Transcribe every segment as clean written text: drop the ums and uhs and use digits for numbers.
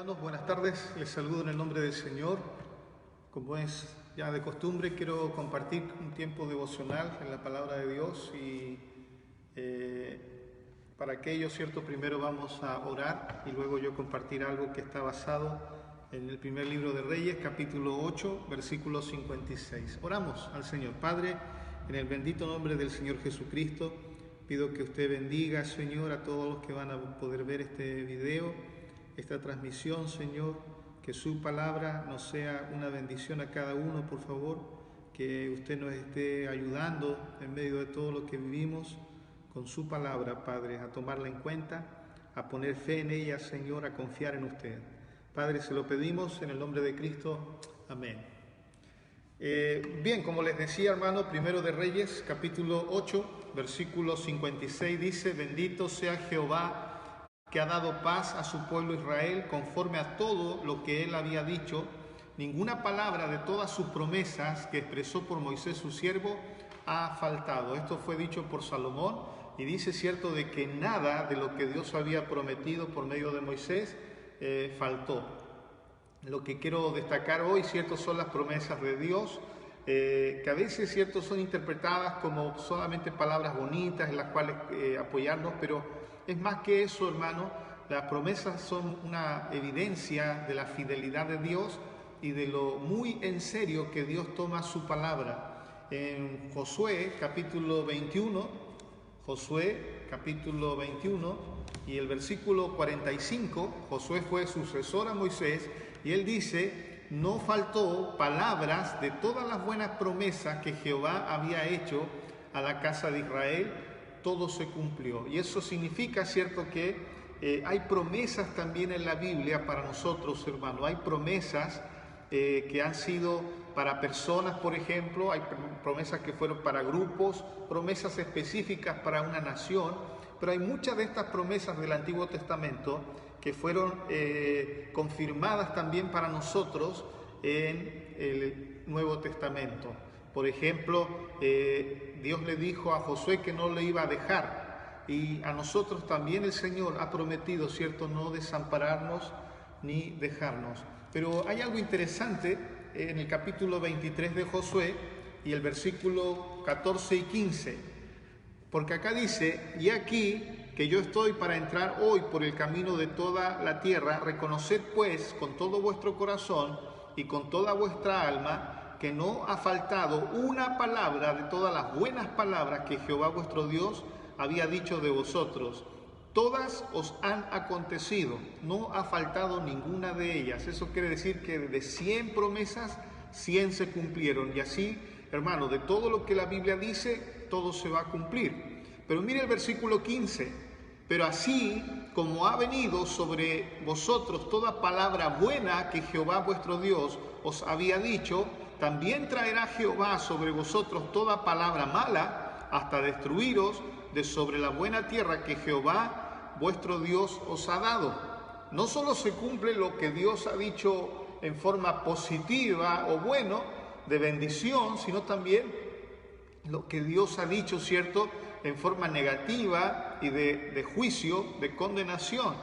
Hermanos, buenas tardes. Les saludo en el nombre del Señor. Como es ya de costumbre, quiero compartir un tiempo devocional en la palabra de Dios y para aquello, ¿cierto? Primero vamos a orar y luego yo compartir algo que está basado en el primer libro de Reyes, capítulo 8, versículo 56. Oramos al Señor. Padre, en el bendito nombre del Señor Jesucristo, pido que usted bendiga, Señor, a todos los que van a poder ver este video, esta transmisión, Señor, que su palabra nos sea una bendición a cada uno, por favor, que usted nos esté ayudando en medio de todo lo que vivimos con su palabra, Padre, a tomarla en cuenta, a poner fe en ella, Señor, a confiar en usted. Padre, se lo pedimos en el nombre de Cristo. Amén. Bien, como les decía, hermano, primero de Reyes, capítulo 8, versículo 56, dice: bendito sea Jehová, que ha dado paz a su pueblo Israel, conforme a todo lo que él había dicho. Ninguna palabra de todas sus promesas que expresó por Moisés su siervo ha faltado. Esto fue dicho por Salomón, y dice, cierto, de que nada de lo que Dios había prometido por medio de Moisés faltó. Lo que quiero destacar hoy, cierto, son las promesas de Dios, que a veces, cierto, son interpretadas como solamente palabras bonitas en las cuales apoyarnos, pero es más que eso, hermano. Las promesas son una evidencia de la fidelidad de Dios y de lo muy en serio que Dios toma su palabra. En Josué capítulo 21, y el versículo 45, Josué fue sucesor a Moisés, y él dice: no faltó palabras de todas las buenas promesas que Jehová había hecho a la casa de Israel, todo se cumplió. Y eso significa, cierto, que hay promesas también en la Biblia para nosotros, hermano. Hay promesas que han sido para personas, por ejemplo, hay promesas que fueron para grupos, promesas específicas para una nación, pero hay muchas de estas promesas del Antiguo Testamento que fueron confirmadas también para nosotros en el Nuevo Testamento. Por ejemplo, Dios le dijo a Josué que no le iba a dejar, y a nosotros también el Señor ha prometido, cierto, no desampararnos ni dejarnos. Pero hay algo interesante en el capítulo 23 de Josué y el versículo 14 y 15, porque acá dice: y aquí que yo estoy para entrar hoy por el camino de toda la tierra, reconoced pues con todo vuestro corazón y con toda vuestra alma que no ha faltado una palabra de todas las buenas palabras que Jehová vuestro Dios había dicho de vosotros. Todas os han acontecido, no ha faltado ninguna de ellas. Eso quiere decir que de 100 promesas, 100 se cumplieron. Y así, hermano, de todo lo que la Biblia dice, todo se va a cumplir. Pero mire el versículo 15: pero así como ha venido sobre vosotros toda palabra buena que Jehová vuestro Dios os había dicho, también traerá Jehová sobre vosotros toda palabra mala, hasta destruiros de sobre la buena tierra que Jehová vuestro Dios os ha dado. No solo se cumple lo que Dios ha dicho en forma positiva o bueno, de bendición, sino también lo que Dios ha dicho, cierto, en forma negativa y de juicio, de condenación.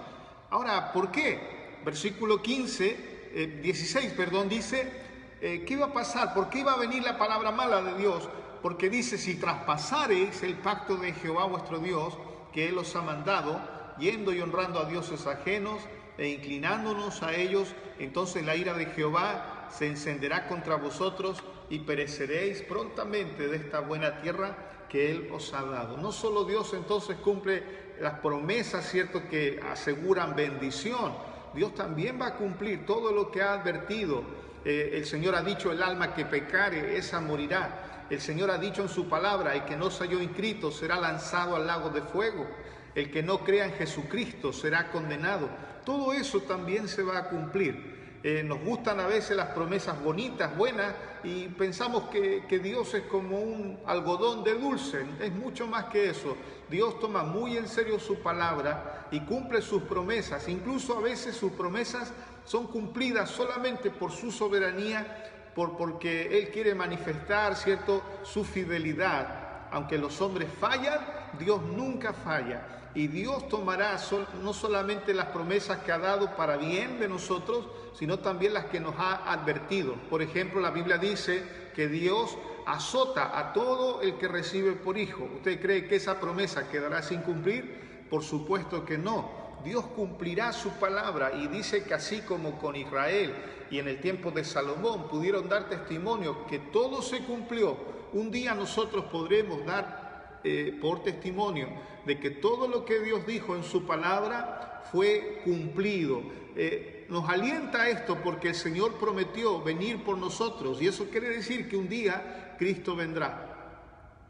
Ahora, ¿por qué? Versículo 16, dice: ¿qué iba a pasar? ¿Por qué iba a venir la palabra mala de Dios? Porque dice: si traspasareis el pacto de Jehová vuestro Dios, que Él os ha mandado, yendo y honrando a dioses ajenos e inclinándonos a ellos, entonces la ira de Jehová se encenderá contra vosotros y pereceréis prontamente de esta buena tierra que Él os ha dado. No solo Dios entonces cumple las promesas, cierto, que aseguran bendición, Dios también va a cumplir todo lo que ha advertido. El Señor ha dicho: el alma que pecare, esa morirá. El Señor ha dicho en su palabra: el que no se halló inscrito será lanzado al lago de fuego. El que no crea en Jesucristo será condenado. Todo eso también se va a cumplir. Nos gustan a veces las promesas bonitas, buenas, y pensamos que Dios es como un algodón de dulce. Es mucho más que eso. Dios toma muy en serio su palabra y cumple sus promesas. Incluso a veces sus promesas son cumplidas solamente por su soberanía, porque Él quiere manifestar, cierto, su fidelidad. Aunque los hombres fallan, Dios nunca falla. Y Dios tomará no solamente las promesas que ha dado para bien de nosotros, sino también las que nos ha advertido. Por ejemplo, la Biblia dice que Dios azota a todo el que recibe por hijo. ¿Usted cree que esa promesa quedará sin cumplir? Por supuesto que no. Dios cumplirá su palabra, y dice que así como con Israel y en el tiempo de Salomón pudieron dar testimonio que todo se cumplió, un día nosotros podremos dar por testimonio de que todo lo que Dios dijo en su palabra fue cumplido. Nos alienta esto porque el Señor prometió venir por nosotros, y eso quiere decir que un día Cristo vendrá.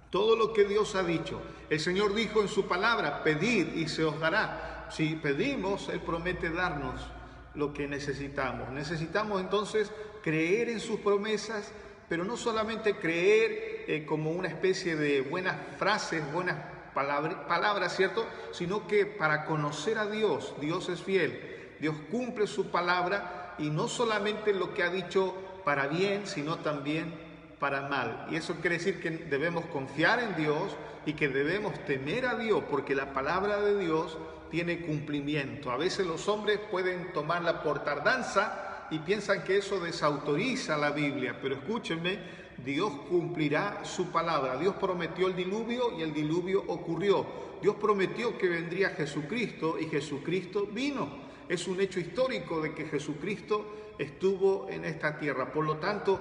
Todo lo que Dios ha dicho, el Señor dijo en su palabra: pedid y se os dará. Si pedimos, Él promete darnos lo que necesitamos. Necesitamos entonces creer en sus promesas, pero no solamente creer como una especie de buenas frases, buenas palabras, ¿cierto? Sino que para conocer a Dios, Dios es fiel, Dios cumple su palabra, y no solamente lo que ha dicho para bien, sino también para mal. Y eso quiere decir que debemos confiar en Dios y que debemos temer a Dios, porque la palabra de Dios tiene cumplimiento. A veces los hombres pueden tomarla por tardanza y piensan que eso desautoriza la Biblia, pero escúchenme, Dios cumplirá su palabra. Dios prometió el diluvio y el diluvio ocurrió. Dios prometió que vendría Jesucristo y Jesucristo vino. Es un hecho histórico de que Jesucristo estuvo en esta tierra. Por lo tanto,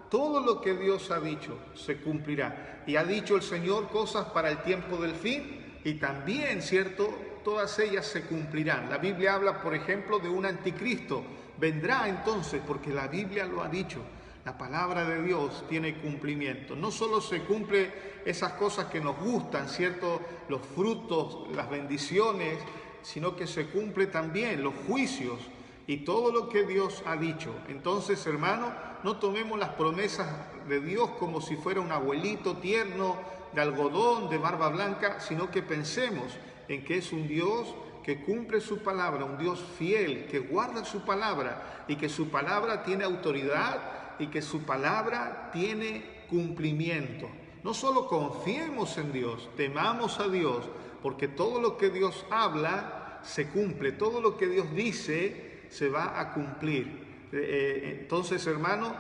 todo lo que Dios ha dicho se cumplirá. Y ha dicho el Señor cosas para el tiempo del fin, y también, ¿cierto?, todas ellas se cumplirán. La Biblia habla, por ejemplo, de un anticristo. Vendrá entonces, porque la Biblia lo ha dicho. La palabra de Dios tiene cumplimiento. No solo se cumple esas cosas que nos gustan, ¿cierto?, los frutos, las bendiciones, sino que se cumple también los juicios y todo lo que Dios ha dicho. Entonces, hermano, no tomemos las promesas de Dios como si fuera un abuelito tierno de algodón, de barba blanca, sino que pensemos en que es un Dios que cumple su palabra, un Dios fiel, que guarda su palabra, y que su palabra tiene autoridad y que su palabra tiene cumplimiento. No solo confiemos en Dios, temamos a Dios, porque todo lo que Dios habla se cumple, todo lo que Dios dice se va a cumplir. Entonces, hermano,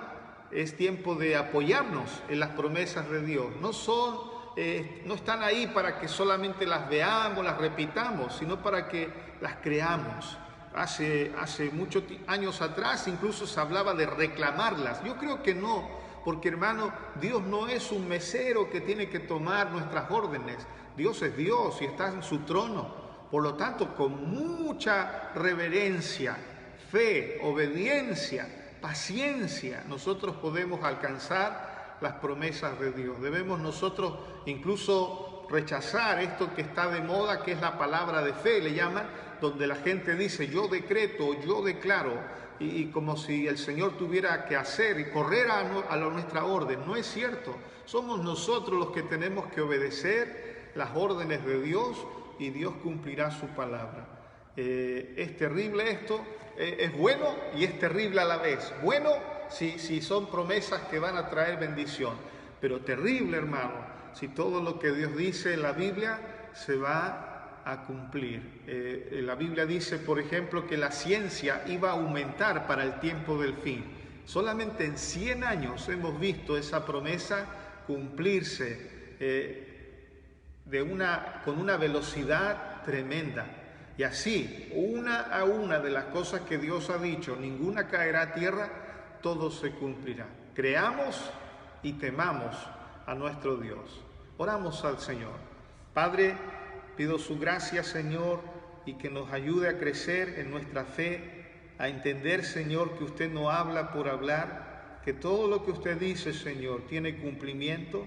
es tiempo de apoyarnos en las promesas de Dios. No están ahí para que solamente las veamos, las repitamos, sino para que las creamos. Hace muchos años atrás incluso se hablaba de reclamarlas. Yo creo que no, porque, hermano, Dios no es un mesero que tiene que tomar nuestras órdenes. Dios es Dios y está en su trono. Por lo tanto, con mucha reverencia, fe, obediencia, paciencia, nosotros podemos alcanzar las promesas de Dios. Debemos nosotros incluso rechazar esto que está de moda, que es la palabra de fe, le llaman, donde la gente dice: yo decreto, yo declaro, y como si el Señor tuviera que hacer y correr a nuestra orden. No es cierto. Somos nosotros los que tenemos que obedecer las órdenes de Dios, y Dios cumplirá su palabra. Es terrible esto, es bueno y es terrible a la vez. Bueno si son promesas que van a traer bendición, pero terrible, hermano, si todo lo que Dios dice en la Biblia se va a cumplir. La Biblia dice, por ejemplo, que la ciencia iba a aumentar para el tiempo del fin. Solamente en 100 años hemos visto esa promesa cumplirse con una velocidad tremenda. Y así, una a una de las cosas que Dios ha dicho, ninguna caerá a tierra, todo se cumplirá. Creamos y temamos a nuestro Dios. Oramos al Señor. Padre, pido su gracia, Señor, y que nos ayude a crecer en nuestra fe, a entender, Señor, que usted no habla por hablar, que todo lo que usted dice, Señor, tiene cumplimiento,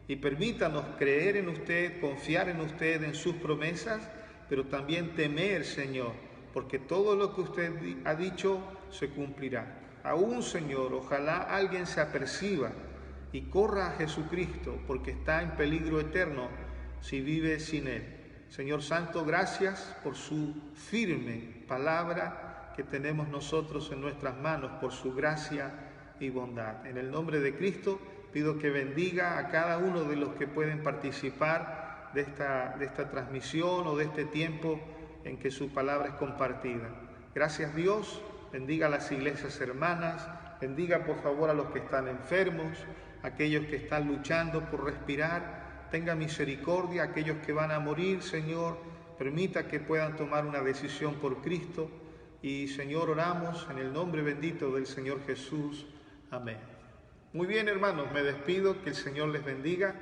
y permítanos creer en usted, confiar en usted, en sus promesas, pero también temer, Señor, porque todo lo que usted ha dicho se cumplirá. Aún, Señor, ojalá alguien se aperciba y corra a Jesucristo, porque está en peligro eterno si vive sin Él. Señor Santo, gracias por su firme palabra que tenemos nosotros en nuestras manos, por su gracia y bondad. En el nombre de Cristo pido que bendiga a cada uno de los que pueden participar de esta transmisión o de este tiempo en que su palabra es compartida. Gracias Dios, bendiga a las iglesias hermanas, bendiga por favor a los que están enfermos, aquellos que están luchando por respirar, tenga misericordia, aquellos que van a morir, Señor, permita que puedan tomar una decisión por Cristo. Y Señor, oramos en el nombre bendito del Señor Jesús. Amén. Muy bien, hermanos, me despido, que el Señor les bendiga.